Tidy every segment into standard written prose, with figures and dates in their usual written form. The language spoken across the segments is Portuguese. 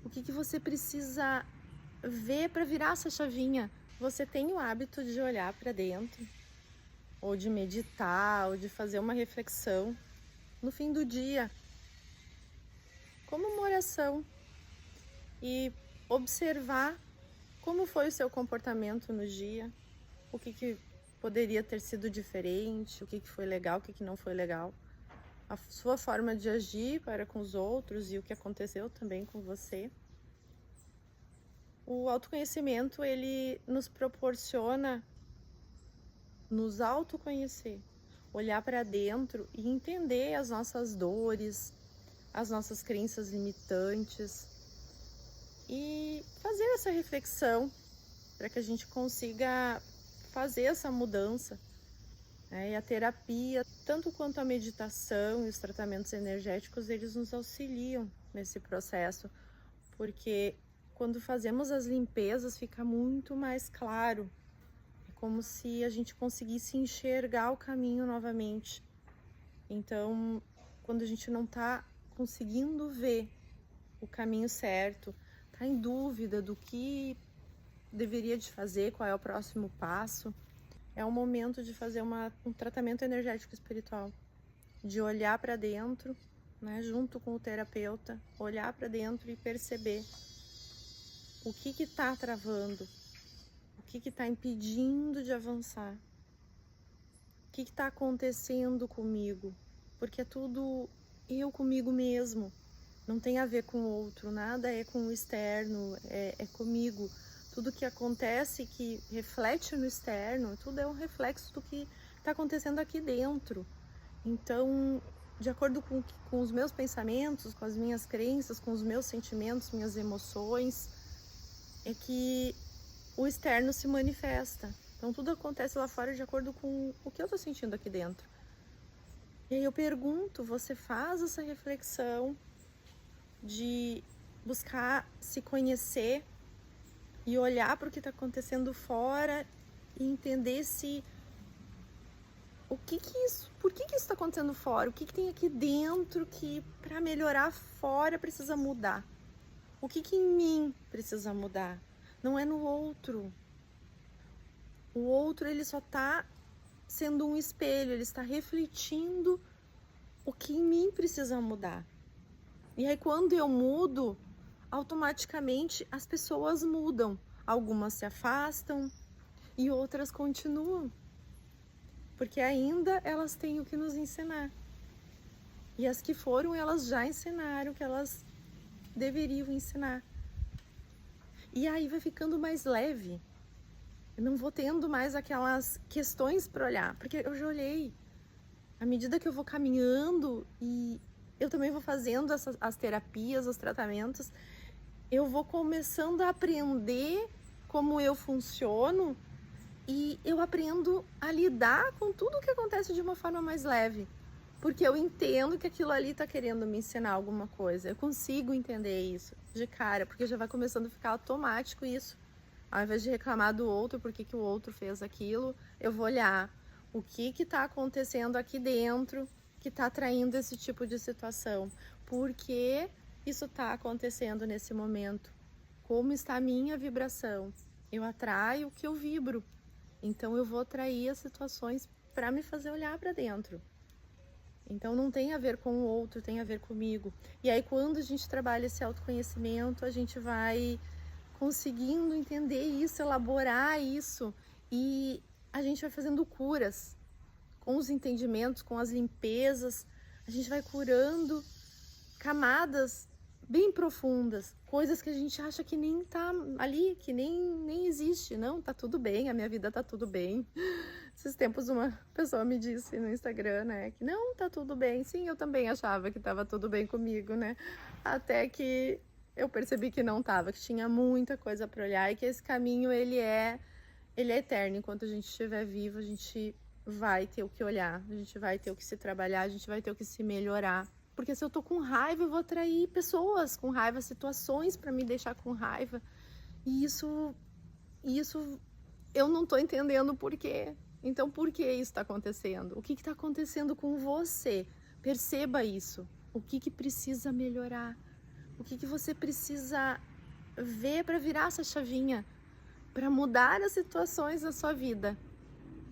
O que você precisa ver para virar essa chavinha? Você tem o hábito de olhar para dentro, ou de meditar, ou de fazer uma reflexão no fim do dia, como uma oração, e observar como foi o seu comportamento no dia, o que poderia ter sido diferente, o que foi legal, o que não foi legal, a sua forma de agir para com os outros e o que aconteceu também com você. O autoconhecimento, ele nos proporciona nos autoconhecer, olhar para dentro e entender as nossas dores, as nossas crenças limitantes e fazer essa reflexão para que a gente consiga fazer essa mudança, né? E a terapia, tanto quanto a meditação e os tratamentos energéticos, eles nos auxiliam nesse processo, porque quando fazemos as limpezas fica muito mais claro. É como se a gente conseguisse enxergar o caminho novamente. Então, quando a gente não está conseguindo ver o caminho certo, está em dúvida do que deveria de fazer, qual é o próximo passo, é o momento de fazer um tratamento energético espiritual, de olhar para dentro, né, junto com o terapeuta, olhar para dentro e perceber o que está travando, o que está impedindo de avançar, o que está acontecendo comigo, porque é tudo eu comigo mesmo, não tem a ver com o outro, nada é com o externo, é comigo. Tudo que acontece, que reflete no externo, tudo é um reflexo do que está acontecendo aqui dentro. Então, de acordo com os meus pensamentos, com as minhas crenças, com os meus sentimentos, minhas emoções, é que o externo se manifesta. Então, tudo acontece lá fora de acordo com o que eu estou sentindo aqui dentro. E aí eu pergunto, você faz essa reflexão de buscar se conhecer e olhar para o que está acontecendo fora e entender por que isso está acontecendo fora, o que tem aqui dentro que para melhorar fora precisa mudar, o que em mim precisa mudar, não é no outro. O outro, ele só está sendo um espelho, ele está refletindo o que em mim precisa mudar. E aí quando eu mudo, automaticamente as pessoas mudam. Algumas se afastam e outras continuam. Porque ainda elas têm o que nos ensinar. E as que foram, elas já ensinaram o que elas deveriam ensinar. E aí vai ficando mais leve. Eu não vou tendo mais aquelas questões para olhar, porque eu já olhei. À medida que eu vou caminhando e eu também vou fazendo as terapias, os tratamentos, eu vou começando a aprender como eu funciono e eu aprendo a lidar com tudo o que acontece de uma forma mais leve, porque eu entendo que aquilo ali está querendo me ensinar alguma coisa. Eu consigo entender isso de cara, porque já vai começando a ficar automático isso. Ao invés de reclamar do outro, por que o outro fez aquilo, eu vou olhar o que está acontecendo aqui dentro que está atraindo esse tipo de situação. Por que isso está acontecendo nesse momento? Como está a minha vibração? Eu atraio o que eu vibro. Então eu vou atrair as situações para me fazer olhar para dentro. Então não tem a ver com o outro, tem a ver comigo. E aí quando a gente trabalha esse autoconhecimento, a gente vai conseguindo entender isso, elaborar isso, e a gente vai fazendo curas com os entendimentos, com as limpezas, a gente vai curando camadas bem profundas, coisas que a gente acha que nem tá ali, que nem existe. Não, tá tudo bem, a minha vida tá tudo bem. Esses tempos uma pessoa me disse no Instagram, né, que não, tá tudo bem. Sim, eu também achava que tava tudo bem comigo, né, até que eu percebi que não tava, que tinha muita coisa para olhar e que esse caminho, ele é eterno. Enquanto a gente estiver vivo, a gente vai ter o que olhar, a gente vai ter o que se trabalhar, a gente vai ter o que se melhorar. Porque se eu tô com raiva, eu vou atrair pessoas com raiva, situações para me deixar com raiva. E isso eu não tô entendendo por quê. Então, por que isso está acontecendo? O que está acontecendo com você? Perceba isso. O que precisa melhorar? O que você precisa ver para virar essa chavinha, para mudar as situações da sua vida.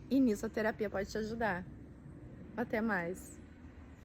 E nisso a terapia pode te ajudar. Até mais.